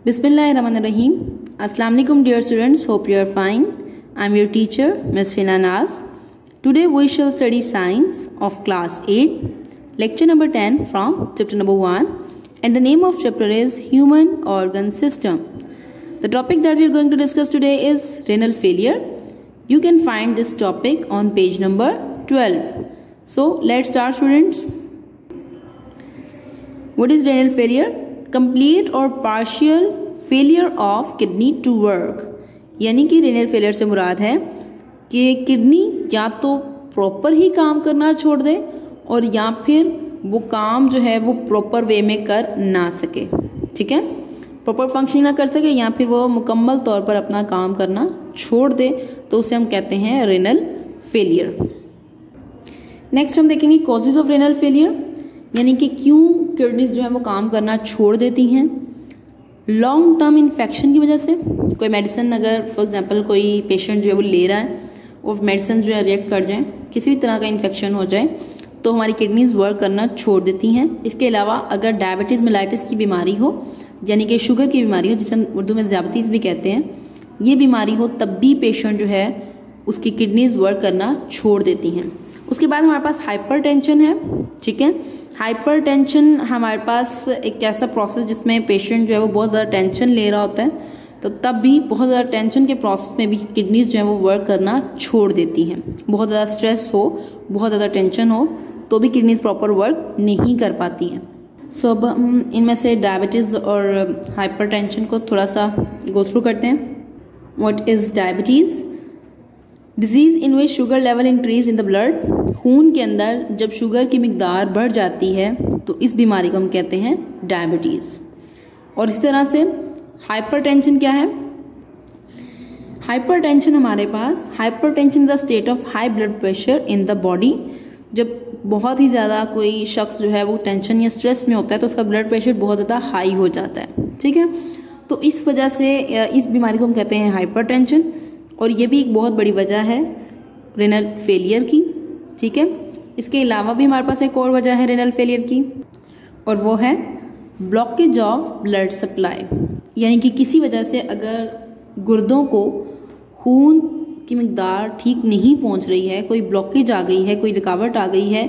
Bismillahirrahmanirrahim. Assalamu alaikum dear students, hope you are fine. I am your teacher Ms. Hina Naz. Today we shall study science of class 8, lecture number 10 from chapter number 1, and the name of chapter is Human Organ System. The topic that we are going to discuss today is renal failure. You can find this topic on page number 12. So let's start, students. What is renal failure? Complete or partial failure of kidney to work. यानी कि renal failure से मुराद है कि kidney या तो proper ही काम करना छोड़ दे और या फिर वो काम जो है वो प्रॉपर वे में कर ना सके, ठीक है, प्रॉपर फंक्शनिंग ना कर सके या फिर वो मुकम्मल तौर पर अपना काम करना छोड़ दे, तो उसे हम कहते हैं रेनल फेलियर। नेक्स्ट हम देखेंगे कॉजेज ऑफ रेनल फेलियर, यानी कि क्यों किडनीज जो है वो काम करना छोड़ देती हैं। लॉन्ग टर्म इन्फेक्शन की वजह से, कोई मेडिसिन अगर फॉर एग्जांपल कोई पेशेंट जो है वो ले रहा है और मेडिसिन जो है रिएक्ट कर जाए, किसी भी तरह का इन्फेक्शन हो जाए तो हमारी किडनीज वर्क करना छोड़ देती हैं। इसके अलावा अगर डायबिटीज़ मेलाइटिस की बीमारी हो, यानी कि शुगर की बीमारी हो, जिसे हम उर्दू में ज़ियाबतीस भी कहते हैं, ये बीमारी हो तब भी पेशेंट जो है उसकी किडनीज वर्क करना छोड़ देती हैं। उसके बाद हमारे पास हाइपरटेंशन है, ठीक है। हाइपरटेंशन हमारे पास एक ऐसा प्रोसेस जिसमें पेशेंट जो है वो बहुत ज़्यादा टेंशन ले रहा होता है, तो तब भी बहुत ज़्यादा टेंशन के प्रोसेस में भी किडनीज जो है वो वर्क करना छोड़ देती हैं। बहुत ज़्यादा स्ट्रेस हो, बहुत ज़्यादा टेंशन हो तो भी किडनीज प्रॉपर वर्क नहीं कर पाती हैं। सो अब हम इनमें से डायबिटीज़ और हाइपरटेंशन को थोड़ा सा गो थ्रू करते हैं। What is diabetes? Disease in which sugar level increase in the blood. खून के अंदर जब शुगर की मिकदार बढ़ जाती है तो इस बीमारी को हम कहते हैं डायबिटीज़। और इस तरह से हाइपरटेंशन क्या है? हाइपरटेंशन हमारे पास, hypertension is the state of high blood pressure in the body. जब बहुत ही ज़्यादा कोई शख्स जो है वो टेंशन या स्ट्रेस में होता है तो उसका ब्लड प्रेशर बहुत ज़्यादा हाई हो जाता है, ठीक है। तो इस वजह से इस बीमारी को हम कहते हैं हाइपरटेंशन, और ये भी एक बहुत बड़ी वजह है रेनल फेलियर की, ठीक है। इसके अलावा भी हमारे पास एक और वजह है रेनल फेलियर की, और वो है ब्लॉकेज ऑफ ब्लड सप्लाई। यानी कि किसी वजह से अगर गुर्दों को खून की मिकदार ठीक नहीं पहुंच रही है, कोई ब्लॉकेज आ गई है, कोई रुकावट आ गई है,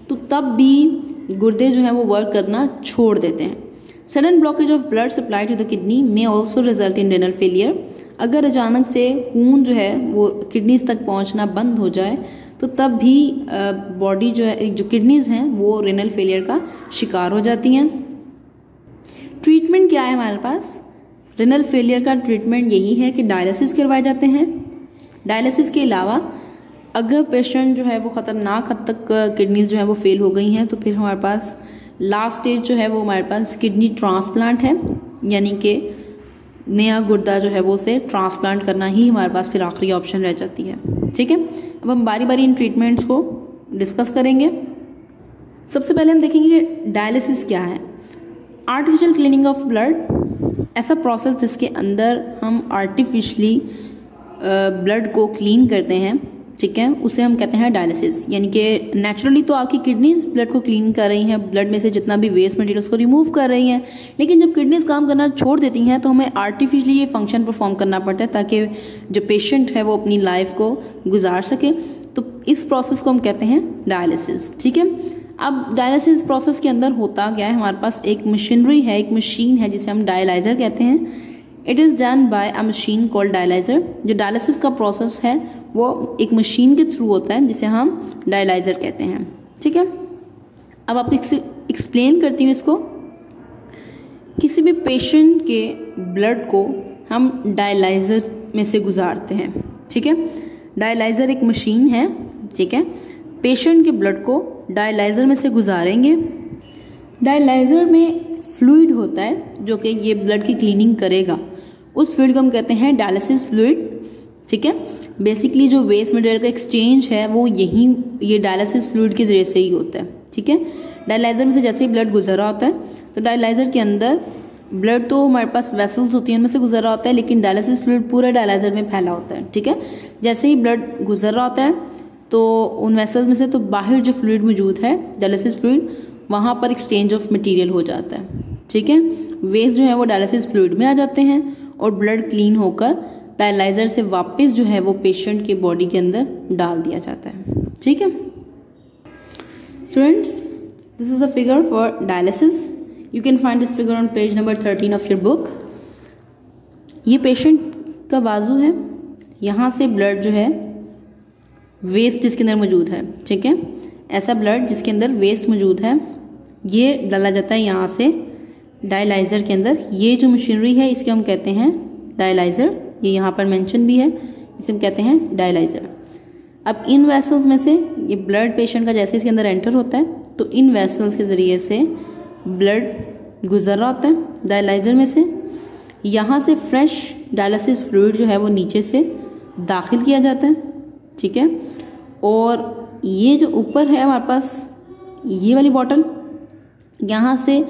तो तब भी गुर्दे जो हैं वो वर्क करना छोड़ देते हैं। Sudden blockage of blood supply to the kidney may also result in renal failure. अगर अचानक से खून जो है वो किडनीज तक पहुंचना बंद हो जाए तो तब भी बॉडी जो है, जो किडनीज हैं वो रेनल फेलियर का शिकार हो जाती हैं। ट्रीटमेंट क्या है हमारे पास? रेनल फेलियर का ट्रीटमेंट यही है कि डायलिसिस करवाए जाते हैं। डायलिसिस के अलावा अगर पेशेंट जो है वो ख़तरनाक हद तक किडनीज जो है वो फेल हो गई हैं तो फिर हमारे पास लास्ट स्टेज जो है वो हमारे पास किडनी ट्रांसप्लांट है, यानी कि नया गुर्दा जो है वो उसे ट्रांसप्लांट करना ही हमारे पास फिर आखिरी ऑप्शन रह जाती है, ठीक है। अब हम बारी बारी इन ट्रीटमेंट्स को डिस्कस करेंगे। सबसे पहले हम देखेंगे कि डायलिसिस क्या है। आर्टिफिशियल क्लीनिंग ऑफ ब्लड, ऐसा प्रोसेस जिसके अंदर हम आर्टिफिशली ब्लड को क्लीन करते हैं, ठीक है, उसे हम कहते हैं डायलिसिस। यानी कि नेचुरली तो आपकी किडनीज ब्लड को क्लीन कर रही हैं, ब्लड में से जितना भी वेस्ट मटेरियल उसको रिमूव कर रही हैं, लेकिन जब किडनीज काम करना छोड़ देती हैं तो हमें आर्टिफिशली ये फंक्शन परफॉर्म करना पड़ता है ताकि जो पेशेंट है वो अपनी लाइफ को गुजार सके। तो इस प्रोसेस को हम कहते हैं डायलिसिस, ठीक है। अब डायलिसिस प्रोसेस के अंदर होता क्या है? हमारे पास एक मशीनरी है, एक मशीन है जिसे हम डायलाइजर कहते हैं। It is done by a machine called dialyser. जो डायलिसिस का प्रोसेस है वो एक मशीन के थ्रू होता है जिसे हम डायलाइजर कहते हैं, ठीक है। अब आपको एक्सप्लेन करती हूँ इसको। किसी भी पेशेंट के ब्लड को हम डायलाइजर में से गुजारते हैं, ठीक है। डायलाइजर एक मशीन है, ठीक है। पेशेंट के ब्लड को डायलाइजर में से गुजारेंगे। डायलाइजर में फ्लूइड होता है जो कि ये ब्लड की क्लीनिंग करेगा। उस फ्लूइड को हम कहते हैं डायलिसिस फ्लूइड, ठीक है। बेसिकली जो वेस्ट मटेरियल का एक्सचेंज है वो ये डायलिसिस फ्लूइड के जरिए से ही होता है, ठीक है। डायलाइजर में से जैसे ही ब्लड गुजर रहा होता है तो डायलाइजर के अंदर ब्लड तो हमारे पास वेसल्स होती हैं उनमें से गुजर रहा होता है, लेकिन डायलिसिस फ्लूइड पूरे डायलाइजर में फैला होता है, ठीक है। जैसे ही ब्लड गुजर रहा होता है तो उन वेसल्स में से तो बाहर जो फ्लूइड मौजूद है डायलिसिस फ्लूइड, वहाँ पर एक्सचेंज ऑफ मटेरियल हो जाता है, ठीक है। वेस्ट जो है वो डायलिसिस फ्लूइड में आ जाते हैं और ब्लड क्लीन होकर डायलाइजर से वापस जो है वो पेशेंट के बॉडी के अंदर डाल दिया जाता है, ठीक है। Students, this is a figure for dialysis. You can find this figure on page number 13 of your book. ये पेशेंट का बाजू है, यहाँ से ब्लड जो है वेस्ट जिसके अंदर मौजूद है, ठीक है, ऐसा ब्लड जिसके अंदर वेस्ट मौजूद है ये डाला जाता है यहाँ से डायलाइजर के अंदर। ये जो मशीनरी है इसके हम कहते हैं डायलाइजर, ये यहाँ पर मेंशन भी है, इसे हम कहते हैं डायलाइजर। अब इन वेसल्स में से ये ब्लड पेशेंट का जैसे इसके अंदर एंटर होता है तो इन वेसल्स के ज़रिए से ब्लड गुजर रहा होता है डायलाइजर में से। यहाँ से फ्रेश डायलिसिस फ्लूइड जो है वो नीचे से दाखिल किया जाता है, ठीक है। और ये जो ऊपर है हमारे पास ये वाली बॉटल, यहाँ से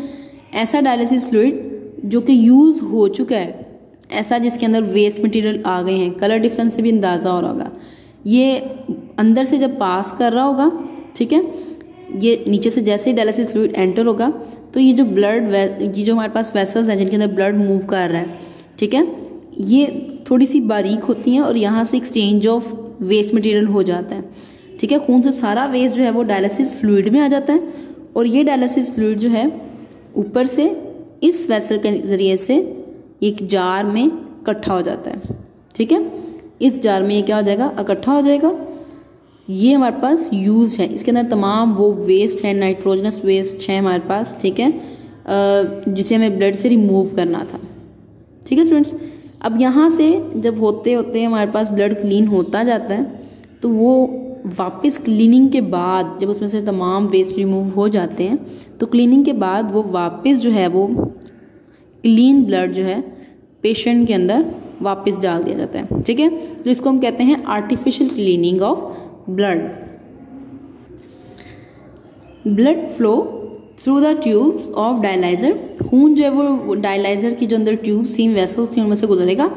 ऐसा डायलिसिस फ्लूइड जो कि यूज़ हो चुका है, ऐसा जिसके अंदर वेस्ट मटेरियल आ गए हैं, कलर डिफरेंस से भी अंदाज़ा हो रहा होगा, ये अंदर से जब पास कर रहा होगा, ठीक है, ये नीचे से जैसे ही डायलिसिस फ्लूइड एंटर होगा तो ये जो ब्लड ये जो हमारे पास वेसल्स हैं जिनके अंदर ब्लड मूव कर रहा है, ठीक है, ये थोड़ी सी बारीक होती हैं और यहाँ से एक्सचेंज ऑफ वेस्ट मटेरियल हो जाता है, ठीक है। खून से सारा वेस्ट जो है वो डायलिसिस फ्लूइड में आ जाता है और ये डायलिसिस फ्लूइड जो है ऊपर से इस वेसल के ज़रिए से एक जार में इकट्ठा हो जाता है, ठीक है। इस जार में ये क्या हो जाएगा, इकट्ठा हो जाएगा। ये हमारे पास यूज है, इसके अंदर तमाम वो वेस्ट है, नाइट्रोजनस वेस्ट है हमारे पास, ठीक है, जिसे हमें ब्लड से रिमूव करना था, ठीक है स्टूडेंट्स। अब यहाँ से जब होते होते हमारे पास ब्लड क्लीन होता जाता है तो वो वापस क्लीनिंग के बाद जब उसमें से तमाम वेस्ट रिमूव हो जाते हैं तो क्लीनिंग के बाद वो वापस जो है वो क्लीन ब्लड जो है पेशेंट के अंदर वापस डाल दिया जाता है, ठीक है। तो इसको हम कहते हैं artificial cleaning of blood. Blood flow through the tubes of dialyser, खून जो है वो डायलाइजर की जो अंदर ट्यूब्स थी, वेसल्स थी, उनमें से गुजरेगा।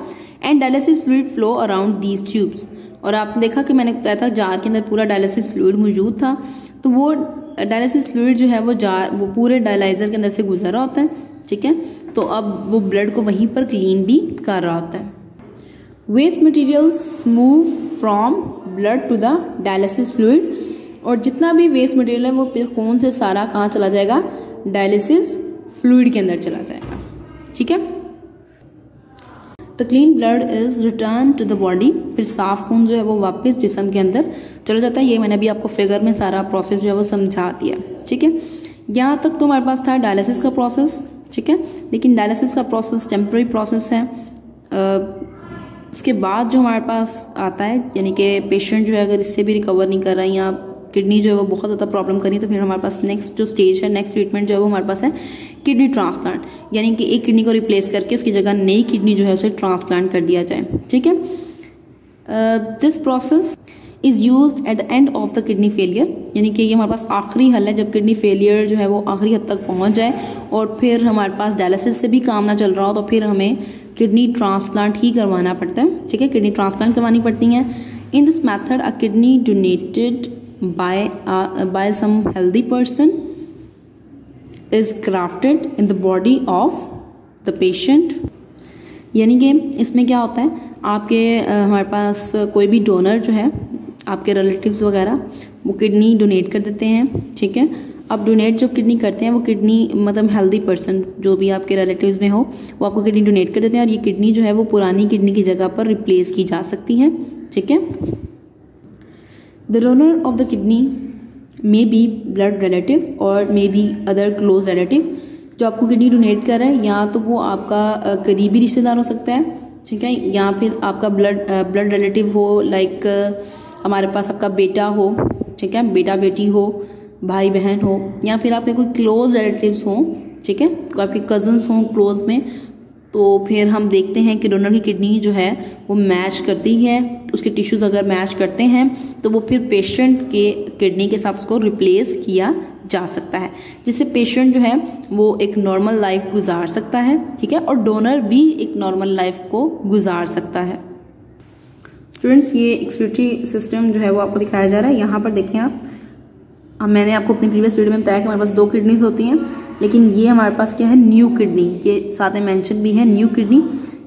And dialysis fluid flow around these tubes, और आपने देखा कि मैंने बताया था जार के अंदर पूरा डायलिसिस फ्लूइड मौजूद था, तो वो डायलिसिस फ्लूइड जो है वो पूरे डायलाइजर के अंदर से गुजर रहा होता है, ठीक है। तो अब वो ब्लड को वहीं पर क्लीन भी कर रहा होता है। Waste materials move from blood to the dialysis fluid, और जितना भी वेस्ट मटेरियल है वो फिर खून से सारा कहाँ चला जाएगा, डायलिसिस फ्लूइड के अंदर चला जाएगा, ठीक है। The clean blood is return to the body, फिर साफ खून जो है वो वापस जिस्म के अंदर चला जाता है। ये मैंने अभी आपको फिगर में सारा प्रोसेस जो है वो समझा दिया, ठीक है। यहाँ तक तो हमारे पास था डायलिसिस का प्रोसेस, ठीक है, लेकिन डायलिसिस का प्रोसेस टेम्पररी प्रोसेस है। इसके बाद जो हमारे पास आता है, यानी कि पेशेंट जो है अगर इससे भी रिकवर नहीं कर रहा है या किडनी जो है वो बहुत ज़्यादा प्रॉब्लम कर रही है, तो फिर हमारे पास नेक्स्ट जो स्टेज है, नेक्स्ट ट्रीटमेंट जो है वो हमारे पास है किडनी ट्रांसप्लांट, यानी कि एक किडनी को रिप्लेस करके उसकी जगह नई किडनी जो है उसे ट्रांसप्लांट कर दिया जाए, ठीक है। This process is used at the end of the kidney failure, यानी कि ये हमारे पास आखिरी हल है जब किडनी फेलियर जो है वो आखिरी हद तक पहुंच जाए और फिर हमारे पास डायलिसिस से भी काम ना चल रहा हो तो फिर हमें किडनी ट्रांसप्लांट ही करवाना पड़ता है, ठीक है, किडनी ट्रांसप्लांट करवानी पड़ती हैं। In this method a kidney donated by some healthy person is grafted in the body of the patient, यानी कि इसमें क्या होता है, आपके हमारे पास कोई भी डोनर जो है, आपके रिलेटिव्स वगैरह वो किडनी डोनेट कर देते हैं, ठीक है। अब डोनेट जो किडनी करते हैं वो किडनी मतलब हेल्दी पर्सन जो भी आपके रिलेटिव्स में हो वो आपको किडनी डोनेट कर देते हैं और ये किडनी जो है वो पुरानी किडनी की जगह पर रिप्लेस की जा सकती है, ठीक है। The donor of the kidney may be blood relative or may be other close relative, जो आपको किडनी डोनेट कर रहा है या तो वो आपका करीबी रिश्तेदार हो सकता है, ठीक है, या फिर आपका ब्लड रिलेटिव हो, लाइक हमारे पास आपका बेटा हो, ठीक है, बेटा बेटी हो, भाई बहन हो, या फिर आपके कोई क्लोज रिलेटिव्स हों, ठीक है, तो आपके कजन्स हों क्लोज में, तो फिर हम देखते हैं कि डोनर की किडनी जो है वो मैच करती है, उसके टिश्यूज़ अगर मैच करते हैं तो वो फिर पेशेंट के किडनी के साथ उसको रिप्लेस किया जा सकता है, जिससे पेशेंट जो है वो एक नॉर्मल लाइफ गुजार सकता है, ठीक है, और डोनर भी एक नॉर्मल लाइफ को गुजार सकता है। स्टूडेंट्स, ये एक्सक्रीटरी सिस्टम जो है वो आपको दिखाया जा रहा है। यहाँ पर देखें अब मैंने आपको अपनी प्रीवियस वीडियो में बताया कि हमारे पास 2 किडनीज होती हैं, लेकिन ये हमारे पास क्या है, न्यू किडनी के साथ में मेंशन भी है न्यू किडनी।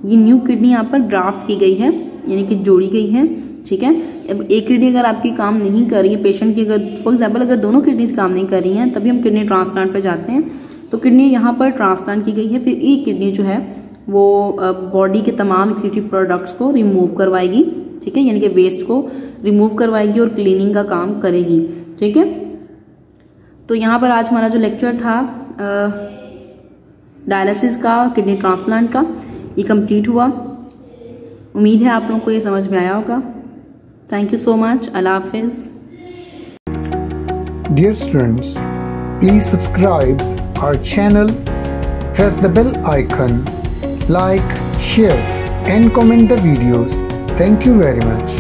ये न्यू किडनी यहाँ पर ग्राफ्ट की गई है, यानी कि जोड़ी गई है, ठीक है। अब एक किडनी अगर आपकी काम नहीं कर रही है, पेशेंट की अगर फॉर एग्जाम्पल अगर दोनों किडनीज काम नहीं कर रही हैं, तभी हम किडनी ट्रांसप्लांट पे जाते हैं। तो किडनी यहाँ पर ट्रांसप्लांट की गई है, फिर एक किडनी जो है वो बॉडी के तमाम एक्सक्रीटरी प्रोडक्ट्स को रिमूव करवाएगी, ठीक है, यानी कि वेस्ट को रिमूव करवाएगी और क्लीनिंग का काम करेगी, ठीक है। तो यहाँ पर आज हमारा जो लेक्चर था डायलिसिस का, किडनी ट्रांसप्लांट का, ये कंप्लीट हुआ। उम्मीद है आप लोगों को ये समझ में आया होगा। Thank you so much. Allah हाफिज़। Dear students, please subscribe our channel, press the bell icon, like, share and comment the videos. Thank you very much.